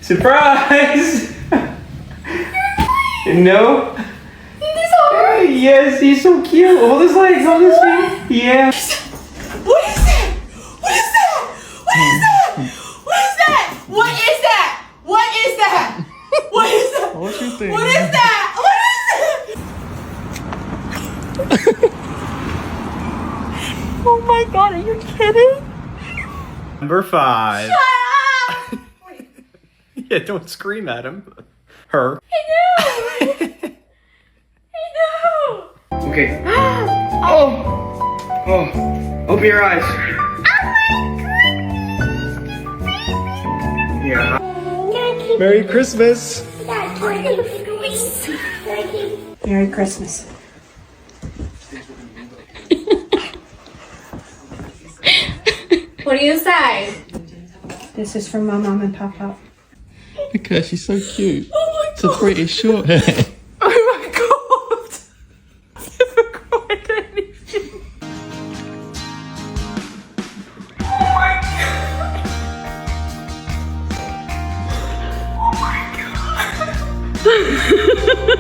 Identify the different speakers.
Speaker 1: Surprise! No? Yes, he's so cute. Hold his legs, hold his feet. Yeah.
Speaker 2: What is that? What is that? What is that? What is that? What is that? What is that? What is that?
Speaker 3: What you think?
Speaker 2: What is that? What is that? Oh my god, are you kidding?
Speaker 1: Number 5.
Speaker 2: Shut up!
Speaker 1: Yeah, don't scream at him. Her.
Speaker 2: I know! I know!
Speaker 1: Okay. Oh. Open your eyes. Yeah.
Speaker 3: Merry Christmas.
Speaker 4: Merry Christmas.
Speaker 2: What do you say?
Speaker 4: This is from my mom and papa.
Speaker 3: Look at her, she's so cute.
Speaker 2: Oh my
Speaker 3: It's a pretty short hair.
Speaker 2: Oh my god! I've never cried anything. Oh my god! Oh my god!